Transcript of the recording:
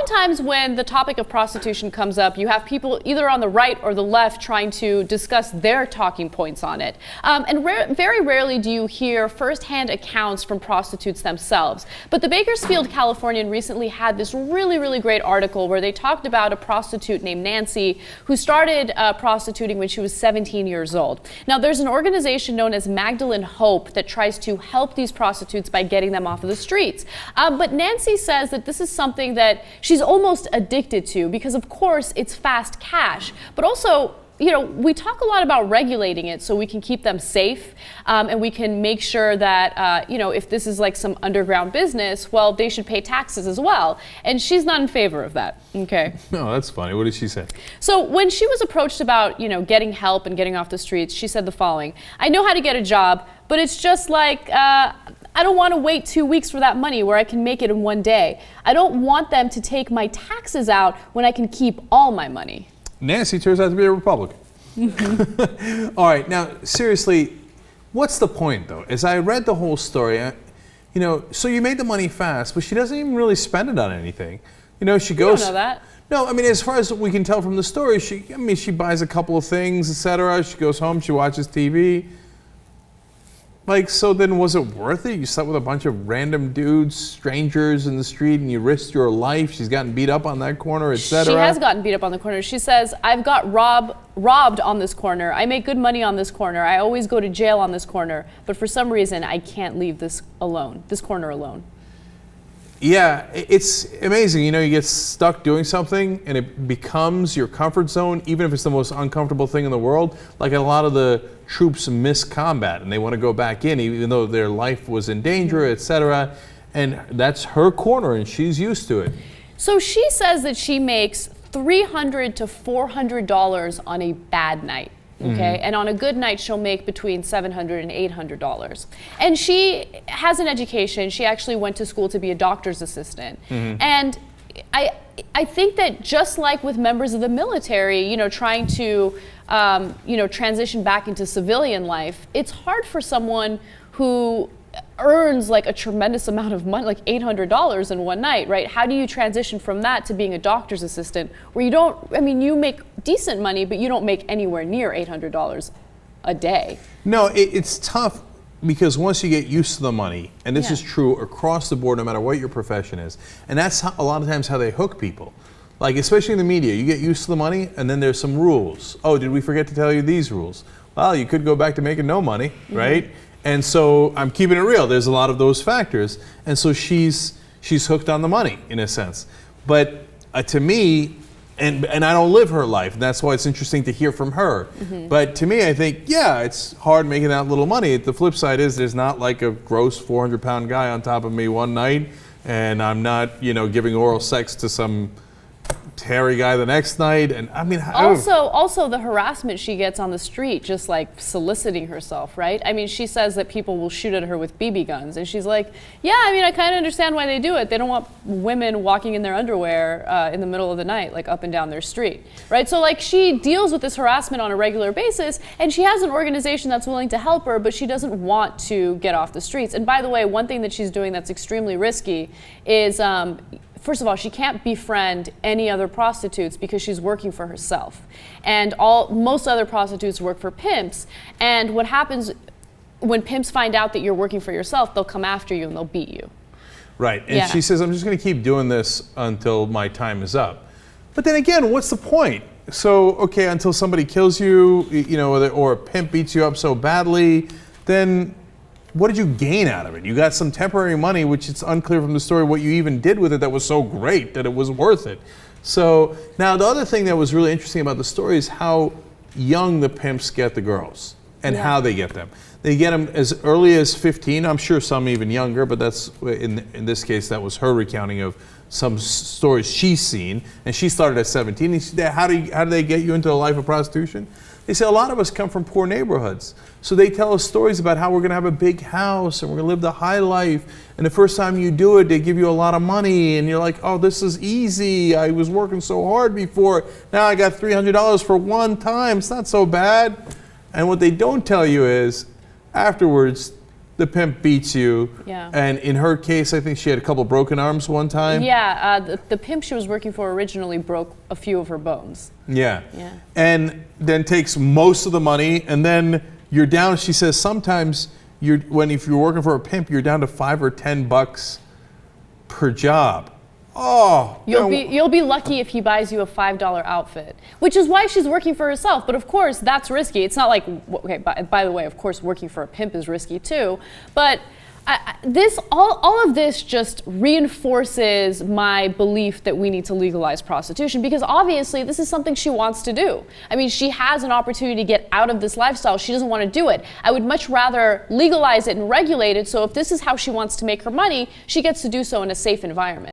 oftentimes when the topic of prostitution comes up, you have people either on the right or the left trying to discuss their talking points on it. And very rarely do you hear firsthand accounts from prostitutes themselves. But the Bakersfield Californian recently had this really great article where they talked about a prostitute named Nancy who started prostituting when she was 17 years old. Now, there's an organization known as Magdalene Hope that tries to help these prostitutes by getting them off of the streets. But Nancy says that this is something that she's almost addicted to because, of course, it's fast cash. But also, you know, we talk a lot about regulating it so we can keep them safe and we can make sure that, you know, if this is like some underground business, well, they should pay taxes as well. And she's not in favor of that. Okay. No, that's funny. What did she say? So when she was approached about, you know, getting help and getting off the streets, she said the following: "I know how to get a job, but it's just like, I don't want to wait 2 weeks for that money where I can make it in one day. I don't want them to take my taxes out when I can keep all my money." Nancy turns out to be a Republican. All right, now seriously, what's the point though? As I read the whole story, you know, so you made the money fast, but she doesn't even really spend it on anything. You know, she goes. You don't know that. No, I mean, as far as we can tell from the story, she buys a couple of things, etc. She goes home, she watches TV. Like, so then was it worth it? You slept with a bunch of random dudes, strangers in the street, and you risked your life. She's gotten beat up on that corner, etc. She has gotten beat up on the corner. She says, "I've got robbed on this corner. I make good money on this corner. I always go to jail on this corner. But for some reason, I can't leave this corner alone." Yeah, it's amazing. You know, you get stuck doing something and it becomes your comfort zone, even if it's the most uncomfortable thing in the world. Like a lot of the troops miss combat and they want to go back in even though their life was in danger, etc. And that's her corner and she's used to it. So she says that she makes $300 to $400 on a bad night. Okay, and on a good night, she'll make between $700 and $800. And she has an education. She actually went to school to be a doctor's assistant. And I think that just like with members of the military, you know, trying to, you know, transition back into civilian life, it's hard for someone who earns like a tremendous amount of money, like $800 in one night, right? How do you transition from that to being a doctor's assistant where you don't, I mean, you make decent money, but you don't make anywhere near $800 a day? No, it's tough because once you get used to the money, and this is true across the board, no matter what your profession is, and that's a lot of times how they hook people. Like, especially in the media, you get used to the money and then there's some rules. Oh, did we forget to tell you these rules? Well, you could go back to making no money, right? And so I'm keeping it real. There's a lot of those factors. And so she's hooked on the money in a sense. But to me, and I don't live her life, and that's why it's interesting to hear from her. But to me, I think, yeah, it's hard making that little money. The flip side is there's not like a gross 400-pound guy on top of me one night, and I'm not, you know, giving oral sex to some hairy guy the next night. And I mean, also the harassment she gets on the street, just like soliciting herself, right? I mean, she says that people will shoot at her with BB guns, and she's like, yeah, I mean, I kind of understand why they do it. They don't want women walking in their underwear in the middle of the night, like up and down their street, right? So like she deals with this harassment on a regular basis, and she has an organization that's willing to help her, but she doesn't want to get off the streets. And by the way, one thing that she's doing that's extremely risky is first of all, she can't befriend any other prostitutes because she's working for herself. And most other prostitutes work for pimps. And what happens when pimps find out that you're working for yourself, they'll come after you and they'll beat you. Right. And she says, I'm just going to keep doing this until my time is up. But then again, what's the point? So, okay, until somebody kills you, you know, or a pimp beats you up so badly, then what did you gain out of it? You got some temporary money, which it's unclear from the story what you even did with it that was so great that it was worth it. So now the other thing that was really interesting about the story is how young the pimps get the girls and how they get them. They get them as early as 15. I'm sure some even younger, but that's in this case that was her recounting of some stories she's seen, and she started at 17. And she said, how do they get you into the life of prostitution? They say a lot of us come from poor neighborhoods. So they tell us stories about how we're going to have a big house and we're going to live the high life. And the first time you do it, they give you a lot of money. And you're like, oh, this is easy. I was working so hard before. Now I got $300 for one time. It's not so bad. And what they don't tell you is afterwards, the pimp beats you. Yeah. And in her case, I think she had a couple broken arms one time. Yeah, the pimp she was working for originally broke a few of her bones. Yeah. Yeah. And then takes most of the money, and then you're down. She says sometimes if you're working for a pimp, you're down to $5 or $10 per job. Oh, you'll be lucky if he buys you a $5 outfit, which is why she's working for herself. But of course, that's risky. It's not like, okay, by the way, of course, working for a pimp is risky too. But all of this just reinforces my belief that we need to legalize prostitution, because obviously this is something she wants to do. I mean, she has an opportunity to get out of this lifestyle. She doesn't want to do it. I would much rather legalize it and regulate it, so if this is how she wants to make her money, she gets to do so in a safe environment.